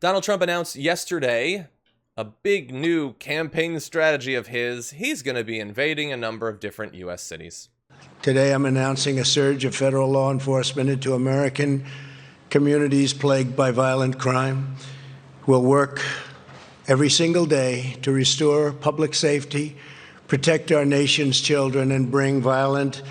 Donald Trump announced yesterday a big new campaign strategy of his. He's going to be invading a number of different U.S. cities. Today, I'm announcing a surge of federal law enforcement into American communities plagued by violent crime. We'll work every single day to restore public safety, protect our nation's children, and bring violent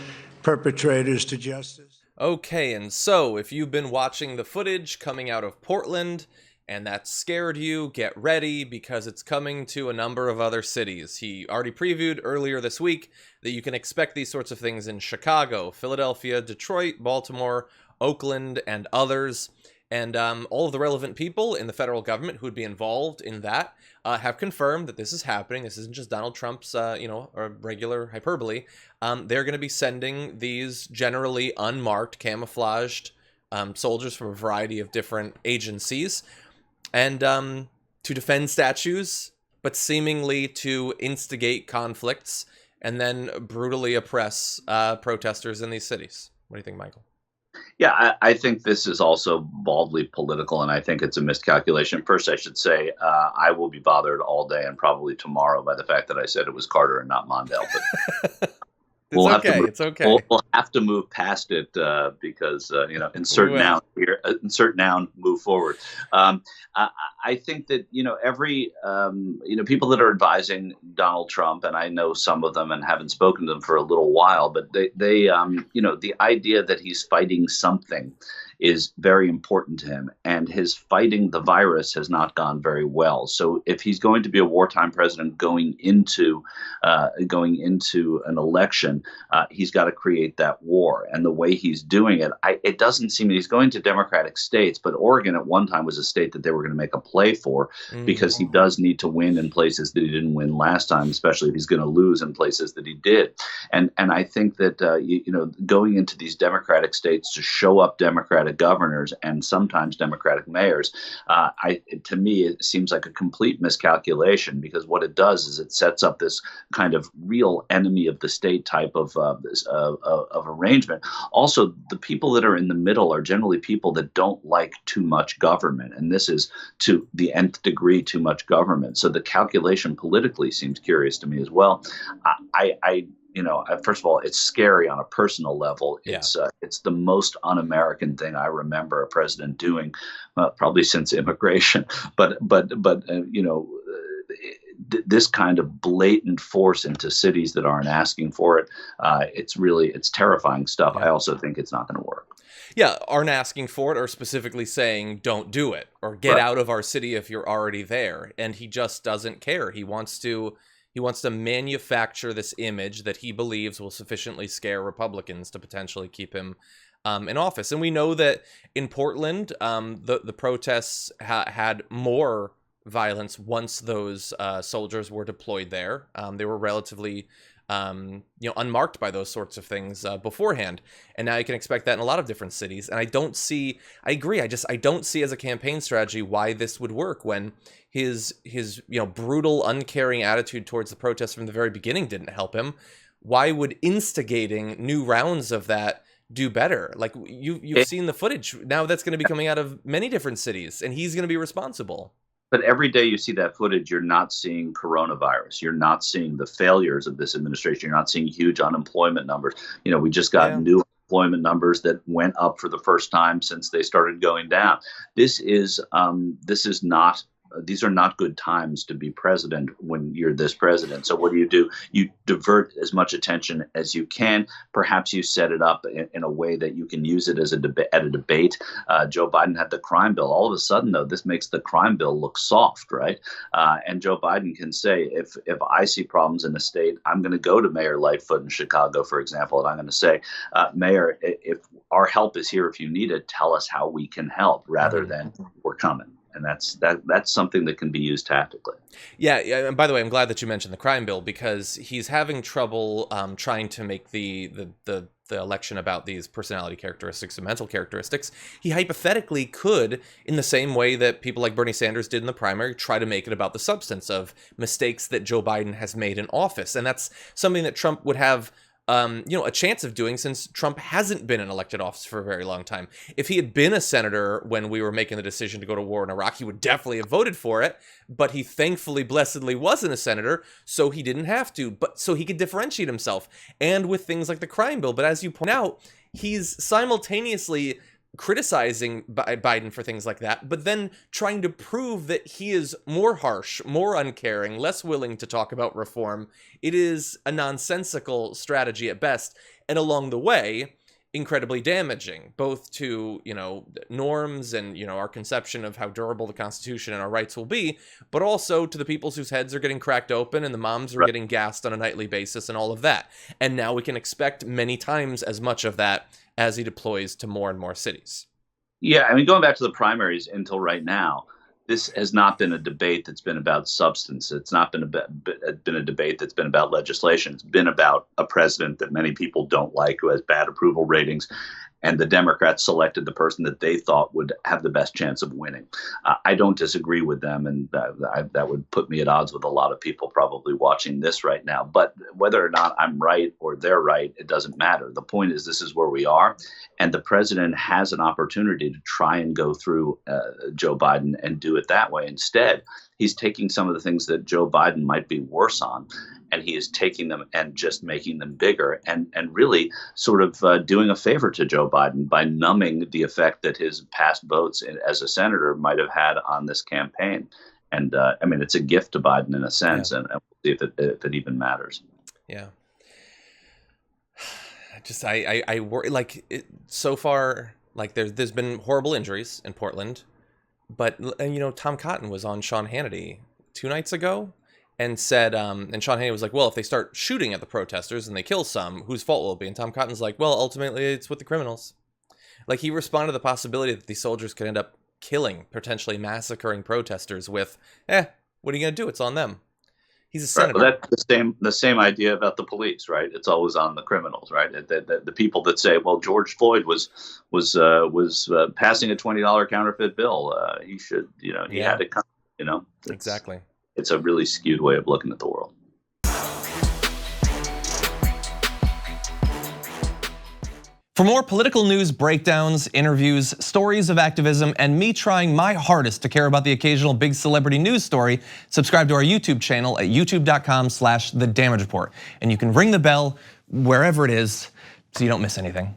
perpetrators to justice. Okay, and so if you've been watching the footage coming out of Portland and that scared you, get ready because it's coming to a number of other cities. He already previewed earlier this week that you can expect these sorts of things in Chicago, Philadelphia, Detroit, Baltimore, Oakland, and others. And all of the relevant people in the federal government who would be involved in that have confirmed that this is happening. This isn't just Donald Trump's, regular hyperbole. They're going to be sending these generally unmarked, camouflaged soldiers from a variety of different agencies and to defend statues, but seemingly to instigate conflicts and then brutally oppress protesters in these cities. What do you think, Michael? Yeah, I think this is also baldly political, and I think it's a miscalculation. First, I should say I will be bothered all day and probably tomorrow by the fact that I said it was Carter and not Mondale. But It's okay. We'll have to move past it because insert noun here, insert noun, move forward. I think that every people that are advising Donald Trump, and I know some of them and haven't spoken to them for a little while, but they the idea that he's fighting something is very important to him, and his fighting the virus has not gone very well. So if he's going to be a wartime president going into an election, he's got to create that war. And the way he's doing it, it doesn't seem he's going to Democratic states, but Oregon at one time was a state that they were going to make a play for because he does need to win in places that he didn't win last time, especially if he's going to lose in places that he did. And I think that going into these Democratic states to show up Democratic governors and sometimes Democratic mayors, to me, it seems like a complete miscalculation, because what it does is it sets up this kind of real enemy of the state type of arrangement. Also, the people that are in the middle are generally people that don't like too much government, and this is to the nth degree too much government. So the calculation politically seems curious to me as well. First of all, it's scary on a personal level. It's the most un-American thing I remember a president doing, probably since immigration. But this kind of blatant force into cities that aren't asking for it, it's terrifying stuff. I also think it's not going to work. Yeah, aren't asking for it, or specifically saying don't do it or get out of our city if you're already there. And he just doesn't care. He wants to manufacture this image that he believes will sufficiently scare Republicans to potentially keep him in office. And we know that in Portland, the protests had more violence once those soldiers were deployed there. They were relatively unmarked by those sorts of things beforehand. And now you can expect that in a lot of different cities. And I agree. I don't see as a campaign strategy why this would work when his brutal, uncaring attitude towards the protests from the very beginning didn't help him. Why would instigating new rounds of that do better? Like you've seen the footage. Now that's going to be coming out of many different cities, and he's going to be responsible. But every day you see that footage, you're not seeing coronavirus. You're not seeing the failures of this administration. You're not seeing huge unemployment numbers. We just got new employment numbers that went up for the first time since they started going down. These are not good times to be president when you're this president. So what do? You divert as much attention as you can. Perhaps you set it up in a way that you can use it as at a debate. Joe Biden had the crime bill. All of a sudden, though, this makes the crime bill look soft, right? And Joe Biden can say, if I see problems in a state, I'm going to go to Mayor Lightfoot in Chicago, for example, and I'm going to say, Mayor, if our help is here, if you need it, tell us how we can help, rather than we're coming. And that's something that can be used tactically. Yeah. And by the way, I'm glad that you mentioned the crime bill, because he's having trouble trying to make the election about these personality characteristics and mental characteristics. He hypothetically could, in the same way that people like Bernie Sanders did in the primary, try to make it about the substance of mistakes that Joe Biden has made in office. And that's something that Trump would have a chance of doing, since Trump hasn't been in elected office for a very long time. If he had been a senator when we were making the decision to go to war in Iraq, he would definitely have voted for it, but he thankfully, blessedly wasn't a senator, so he didn't have to, but so he could differentiate himself, and with things like the crime bill. But as you point out, he's simultaneously criticizing Biden for things like that, but then trying to prove that he is more harsh, more uncaring, less willing to talk about reform. It is a nonsensical strategy at best, and along the way, incredibly damaging, both to, norms and, our conception of how durable the Constitution and our rights will be, but also to the peoples whose heads are getting cracked open and the moms are getting gassed on a nightly basis and all of that. And now we can expect many times as much of that as he deploys to more and more cities. Yeah, I mean, going back to the primaries until right now, this has not been a debate that's been about substance. It's not been a debate that's been about legislation. It's been about a president that many people don't like, who has bad approval ratings, and the Democrats selected the person that they thought would have the best chance of winning. I don't disagree with them, and that would put me at odds with a lot of people probably watching this right now. But whether or not I'm right or they're right, it doesn't matter. The point is, this is where we are, and the president has an opportunity to try and go through Joe Biden and do it that way. Instead, he's taking some of the things that Joe Biden might be worse on, and he is taking them and just making them bigger, and really sort of doing a favor to Joe Biden by numbing the effect that his past votes as a senator might have had on this campaign. And I mean, it's a gift to Biden in a sense, and we'll see if it even matters. Yeah. I worry, so far, there's been horrible injuries in Portland, but Tom Cotton was on Sean Hannity 2 nights ago and said, and Sean Hannity was like, well, if they start shooting at the protesters and they kill some, whose fault will it be? And Tom Cotton's like, well, ultimately it's with the criminals. He responded to the possibility that these soldiers could end up killing, potentially massacring protesters with, what are you going to do? It's on them. He's a senator. Right. Well, that's the same idea about the police, right? It's always on the criminals, right? The people that say, well, George Floyd was passing a $20 counterfeit bill. He should, he had to come, Exactly. It's a really skewed way of looking at the world. For more political news, breakdowns, interviews, stories of activism, and me trying my hardest to care about the occasional big celebrity news story, subscribe to our YouTube channel at youtube.com/The Damage Report. And you can ring the bell wherever it is so you don't miss anything.